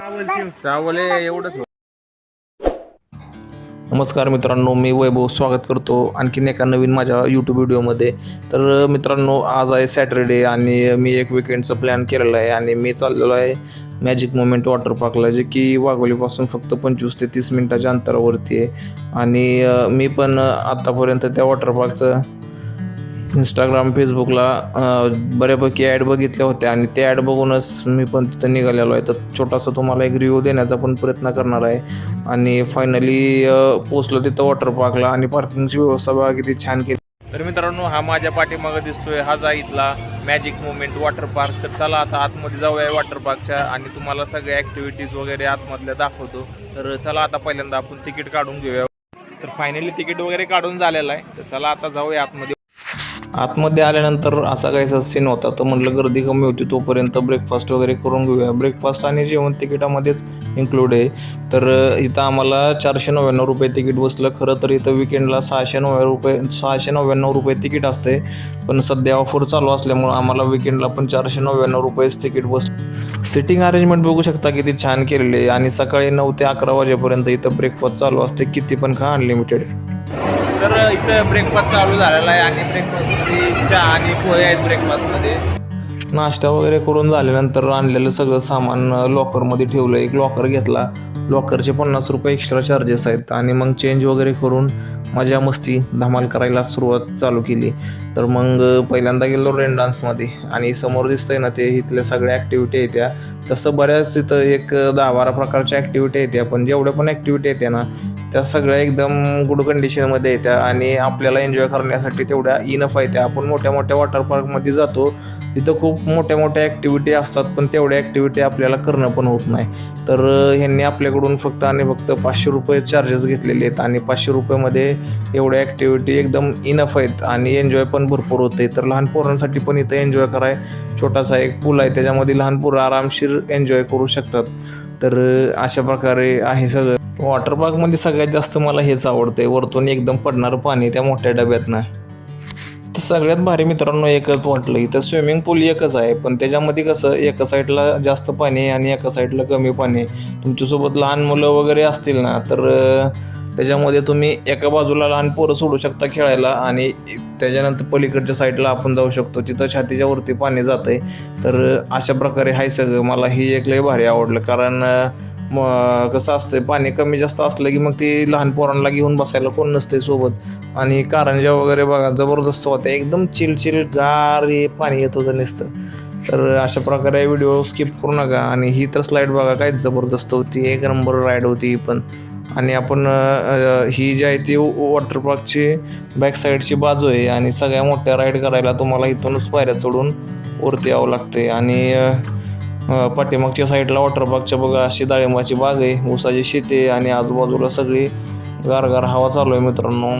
चावले एवढंच. नमस्कार मित्रांनो, मी वैभव स्वागत करतो आणखीन एका नवीन माझ्या यूट्यूब व्हिडिओमध्ये. तर मित्रांनो, आज आहे सॅटरडे आणि मी एक विकेंडचा प्लॅन केलेला आहे आणि मी चाललेलो आहे मॅजिक मोमेंट वॉटर पार्कला, जे की वाघोलीपासून फक्त 25 ते 30 मिनिटाच्या अंतरावरती आहे. आणि मी पण आत्तापर्यंत त्या वॉटर पार्कचं इंस्टाग्राम फेसबुकला बऱ्यापैकी ॲड बघितल्या होत्या आणि त्या ॲड बघूनच मी पण तिथं निघालेलो आहे. तर छोटासा तुम्हाला एक रिव्ह्यू देण्याचा पण प्रयत्न करणार आहे. आणि फायनली पोचलो तिथं वॉटर पार्कला आणि पार्किंगची व्यवस्था बघा किती छान केली. तर मित्रांनो, हा माझ्या पाठीमागे दिसतोय हा जा इथला मॅजिक मोमेंट वॉटर पार्क. तर चला आता आतमध्ये जाऊया वॉटर पार्कच्या आणि तुम्हाला सगळ्या ॲक्टिव्हिटीज वगैरे आतमधल्या दाखवतो. तर चला आता पहिल्यांदा आपण तिकीट काढून घेऊया. तर फायनली तिकीट वगैरे काढून झालेलं आहे. तर चला आता जाऊया आतमध्ये. आतमध्ये आल्यानंतर असा काहीसा सीन होता, तर म्हटलं गर्दी कमी होती तोपर्यंत ब्रेकफास्ट वगैरे करून घेऊया. ब्रेकफास्ट आणि जेवण तिकिटामध्येच इन्क्लूड आहे. तर इथं आम्हाला 499 रुपये तिकीट बसलं. खरं तर इथं विकेंडला 699 रुपये तिकीट असते, पण सध्या ऑफर चालू असल्यामुळं आम्हाला विकेंडला पण 499 रुपयेच तिकीट बसलं. सिटिंग अरेंजमेंट बघू शकता किती छान केलेली आहे आणि सकाळी 9 ते 11 वाजेपर्यंत इथं ब्रेकफास्ट चालू असते, किती पण खा, अनलिमिटेड. तर इथं ब्रेकफास्ट चालू झालेला आहे आणि ब्रेकफास्टमध्ये चहा आणि पोहे आहेत ब्रेकफास्टमध्ये. नाश्ता वगैरे करून झाल्यानंतर आणलेलं सगळं सामान लॉकरमध्ये ठेवलं. एक लॉकर घेतला. लॉकरचे 50 रुपये एक्स्ट्रा चार्जेस आहेत आणि मग चेंज वगैरे करून मजा मस्ती धमाल करायला सुरुवात चालू केली. तर मग पहिल्यांदा गेलो रेन डान्समध्ये आणि समोर दिसतंय ना ते इथल्या सगळ्या ॲक्टिव्हिटी आहेत त्या. तसं बऱ्याच इथं एक 10-12 प्रकारच्या ॲक्टिव्हिटी आहेत त्या, पण जेवढ्या पण ॲक्टिव्हिटी आहेत ना त्या सगळ्या एकदम गुड कंडिशनमध्ये येत्या आणि आपल्याला एन्जॉय करण्यासाठी तेवढ्या इनफ आहे त्या. आपण मोठ्या मोठ्या वॉटर पार्कमध्ये जातो, तिथं खूप मोठ्या मोठ्या ॲक्टिव्हिटी असतात, पण तेवढ्या ॲक्टिव्हिटी आपल्याला करणं पण होत नाही. तर ह्यांनी आपल्याकडून फक्त आणि फक्त 500 रुपये चार्जेस घेतलेले आहेत आणि 500 रुपयेमध्ये एवढ्या ॲक्टिव्हिटी एकदम इनफ आहेत आणि एन्जॉय पण भरपूर होते. तर लहान पोरांसाठी पण इथं एन्जॉय कराय छोटासा एक पूल आहे, त्याच्यामध्ये लहान पोरं आरामशीर एन्जॉय करू शकतात. तर अशा प्रकारे आहे सगळं. वॉटर पार्कमध्ये सगळ्यात जास्त मला हेच आवडते, वरतून एकदम पडणारं पाणी त्या मोठ्या डब्यातनं. तर सगळ्यात भारी मित्रांनो एकच वाटलं, इथं स्विमिंग पूल एकच आहे, पण त्याच्यामध्ये कसं एका साईडला जास्त पाणी आहे आणि एका साईडला कमी पाणी आहे. तुमच्यासोबत लहान मुलं वगैरे असतील ना तर त्याच्यामध्ये तुम्ही एका बाजूला लहान पोरं सोडू शकता खेळायला आणि त्याच्यानंतर पलीकडच्या साईडला आपण जाऊ शकतो, तिथं छातीच्या वरती पाणी जातं आहे. तर अशा प्रकारे आहे सगळं. मला ही एक लय भारी आवडलं, कारण कसं असतं पाणी कमी जास्त असलं की मग ती लहान पोरांना घेऊन बसायला कोण नसते सोबत. आणि कारंजा वगैरे बघा जबरदस्त होत्या, एकदम चिल गार पाणी येत होतं नुसतं. तर अशा प्रकारे व्हिडिओ स्किप करू नका. आणि ही तर स्लाईड बघा काय जबरदस्त होती, एक नंबर राईड होती ही पण. आणि आपण ही जी आहे ती वॉटर पार्कची बॅक साईडची बाजू आहे आणि सगळ्या मोठ्या राईड करायला तुम्हाला इथूनच पायऱ्या चढून वरती यावं लागते. आणि पाठीमागच्या साईडला वॉटर पार्कच्या बघा अशी डाळिंबाची बाग आहे, ऊसाची शेती आहे आणि आजूबाजूला सगळी गारगार हवा चालू आहे. मित्रांनो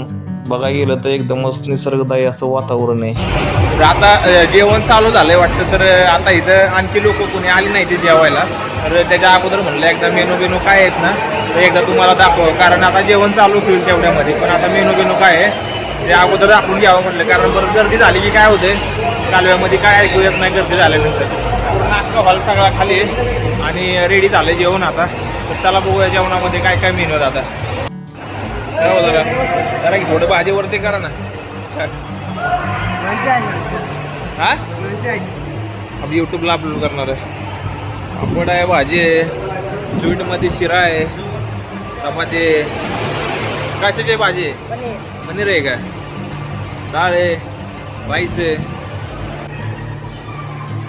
बघा गेलं तर एकदमच निसर्गदायी असं वातावरण आहे. आता जेवण चालू झालंय वाटतं, तर आता इथं आणखी लोक कोणी आली नाही ते जेवायला. तर त्याच्या अगोदर म्हणलं एकदा मेनू काय आहेत ना तर एकदा तुम्हाला दाखव, कारण आता जेवण चालू होईल तेवढ्यामध्ये, पण आता मेनू काय आहे ते अगोदर दाखवून घ्यावं म्हटलं, कारण बरं गर्दी झाली की काय होते कालव्यामध्ये काय ऐकू येत नाही गर्दी झाल्यानंतर. नाटका हॉल सगळा खाली आणि रेडी झालं जेवण आता. तर चला बघूया जेवणामध्ये काय काय मेनू आहे आता. हो जरा की थोडं भाजीवरती करा ना. हा आपण यूट्यूबला अपलोड करणार आहे. पापड आहे, भाजी आहे, स्वीटमध्ये शिरा आहे, चपाती आहे. कशाची भाजी आहे? पनीर आहे का? डाळ आहे, राईस आहे.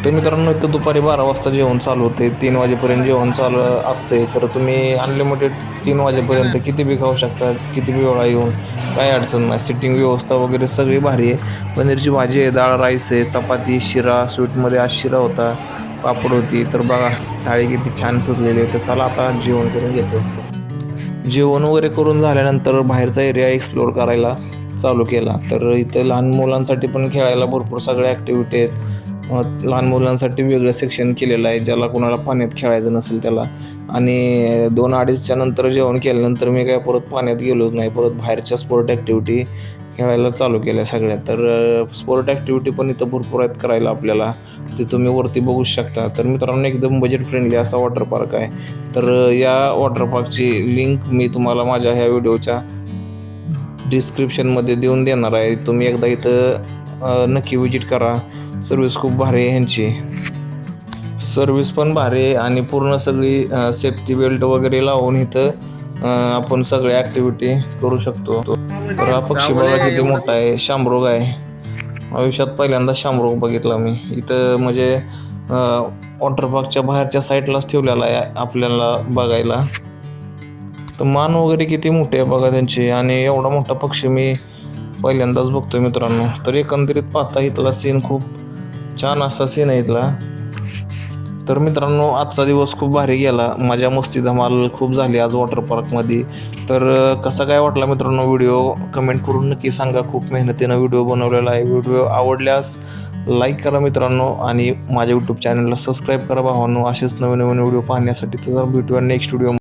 तर मित्रांनो इथं दुपारी 12 वाजता जेवण चालू होते, 3 वाजेपर्यंत जेवण चालू असते. तर तुम्ही अनलिमिटेड 3 वाजेपर्यंत किती बी खाऊ शकता, किती बी वेळा येऊन, काही अडचण नाही. सिटिंग व्यवस्था वगैरे सगळी भारी आहे. पनीरची भाजी आहे, डाळ, राईस आहे, चपाती, शिरा, स्वीटमध्ये आज शिरा होता, पापड होती. तर बघा थाळी किती छान सजलेली आहे. तर चला आता जेवण करून घेतो. जेवण वगैरे करून झाल्यानंतर बाहेरचा एरिया एक्सप्लोअर करायला चालू केला. तर इथं लहान मुलांसाठी पण खेळायला भरपूर सगळ्या ॲक्टिव्हिटी आहेत. लहान मुलांसाठी वेगळं सेक्शन केलेलं आहे, ज्याला कोणाला पाण्यात खेळायचं नसेल त्याला. आणि 2-2:30च्या नंतर जेवण केल्यानंतर मी काय परत पाण्यात गेलोच नाही. परत बाहेरच्या स्पोर्ट ॲक्टिव्हिटी खेळायला चालू केल्या सगळ्या. तर स्पोर्ट ॲक्टिव्हिटी पण इथं भरपूर आहेत करायला आपल्याला, ते तुम्ही वरती बघू शकता. तर मित्रांनो, एकदम बजेट फ्रेंडली असा वॉटर पार्क आहे. तर या वॉटर पार्कची लिंक मी तुम्हाला माझ्या ह्या व्हिडिओच्या डिस्क्रिप्शनमध्ये देऊन देणार आहे. तुम्ही एकदा इथं नक्की विजिट करा. सर्विस खूप भारी आहे ह्यांची. सर्विस पण भारी आहे आणि पूर्ण सगळी सेफ्टी बेल्ट वगैरे लावून इथं आपण सगळ्या ॲक्टिव्हिटी करू शकतो. तर हा पक्षी बघा किती मोठा आहे, शामरोग आहे. आयुष्यात पहिल्यांदा शामरोग बघितला मी इथं. म्हणजे वॉटर पार्कच्या बाहेरच्या साईडलाच ठेवलेला आहे आपल्याला बघायला. तर मान वगैरे किती मोठे आहे बघा त्यांची, आणि एवढा मोठा पक्षी मी पहिल्यांदाच बघतोय मित्रांनो. तर एकंदरीत पाहता इथला सीन खूप छान असा सीन आहे इथला. तर मित्रांनो, आजचा दिवस खूप भारी गेला. मजा मस्ती धमाल खूप झाली आज वॉटर पार्कमध्ये. तर कसा काय वाटला मित्रांनो व्हिडिओ, कमेंट करून नक्की सांगा. खूप मेहनतीनं व्हिडिओ बनवलेला आहे. व्हिडिओ आवडल्यास लाईक करा मित्रांनो, आणि माझ्या यूट्यूब चॅनलला सबस्क्राईब करा भावांनो. असेच नवीन नवीन व्हिडिओ पाहण्यासाठी. तर भेटूया नेक्स्ट व्हिडिओ.